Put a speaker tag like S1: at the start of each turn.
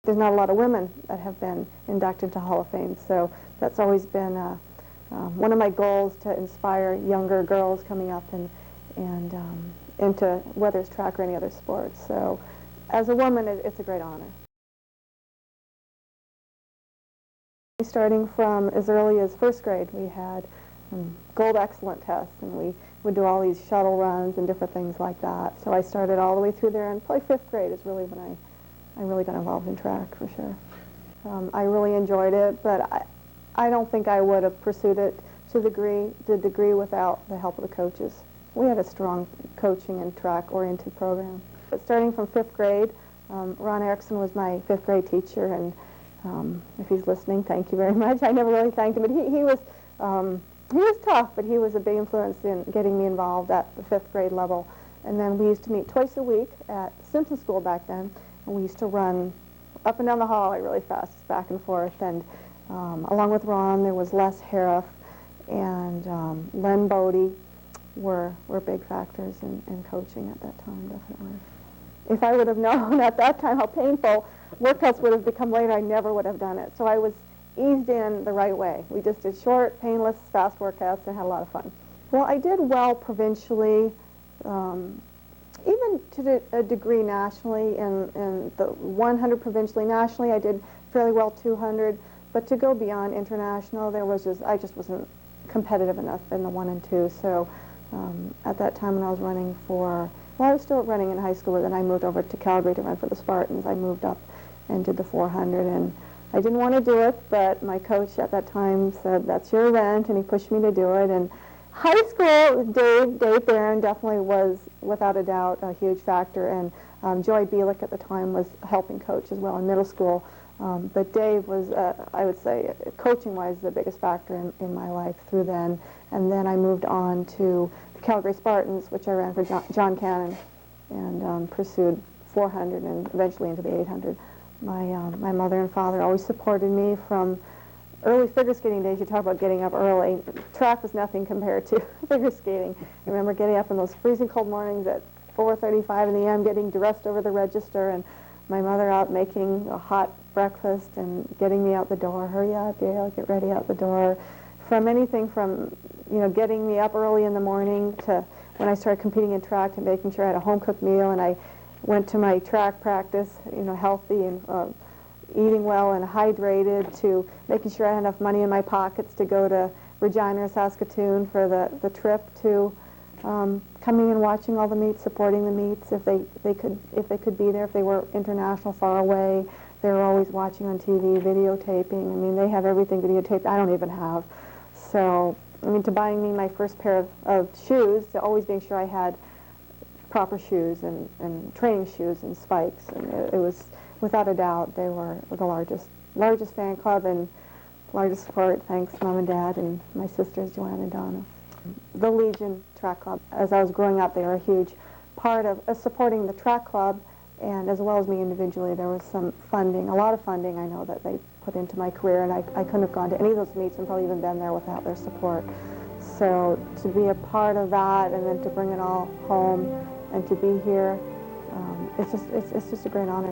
S1: there's not a lot of women that have been inducted to Hall of Fame. So that's always been one of my goals, to inspire younger girls coming up and into whether it's track or any other sport. So as a woman, it's a great honor. Starting from as early as first grade, we had gold excellent tests, and we would do all these shuttle runs and different things like that. So I started all the way through there, and probably fifth grade is really when I really got involved in track, for sure. I really enjoyed it, but I don't think I would have pursued it to the degree without the help of the coaches. We had a strong coaching and track-oriented program. But starting from fifth grade, Ron Erickson was my fifth grade teacher, and if he's listening, thank you very much. I never really thanked him, but he was tough, but he was a big influence in getting me involved at the fifth grade level. And then we used to meet twice a week at Simpson School back then, and we used to run up and down the hallway really fast, back and forth. And along with Ron, there was Les Harris and Len Bodie were big factors in coaching at that time, definitely. If I would have known at that time how painful workouts would have become later, I never would have done it. So I was eased in the right way. We just did short, painless, fast workouts and had a lot of fun. Well, I did well provincially, even to a degree nationally. In the 100 provincially, nationally, I did fairly well 200. But to go beyond international, I just wasn't competitive enough in the 1 and 2. So at that time when I was running I was still running in high school, but then I moved over to Calgary to run for the Spartans. I moved up and did the 400, and I didn't want to do it, but my coach at that time said, that's your event, and he pushed me to do it. And high school, Dave Barron definitely was, without a doubt, a huge factor, and Joy Bielek at the time was helping coach as well in middle school. But Dave was, I would say, coaching-wise, the biggest factor in my life through then. And then I moved on to the Calgary Spartans, which I ran for John Cannon, and pursued 400 and eventually into the 800. My mother and father always supported me from early figure skating days. You talk about getting up early. Track was nothing compared to figure skating. I remember getting up in those freezing cold mornings at 4:35 in the a.m., getting dressed over the register, and my mother out making a hot breakfast and getting me out the door. Hurry up, Gail, get ready out the door. From anything from, getting me up early in the morning to when I started competing in track to making sure I had a home-cooked meal, and I went to my track practice, healthy and eating well and hydrated, to making sure I had enough money in my pockets to go to Regina or Saskatoon for the trip, to coming and watching all the meets, supporting the meets if they could be there. If they were international, far away, they were always watching on TV, videotaping. I mean, they have everything videotaped. I don't even have. So, to buying me my first pair of shoes, to always being sure I had proper shoes and training shoes and spikes. And it was, without a doubt, they were the largest fan club and largest support. Thanks, Mom and Dad, and my sisters, Joanne and Donna. The Legion Track Club. As I was growing up, they were a huge part of supporting the track club, and as well as me individually, there was some funding, a lot of funding I know that they put into my career, and I couldn't have gone to any of those meets and probably even been there without their support. So to be a part of that, and then to bring it all home and to be here, it's just a great honor.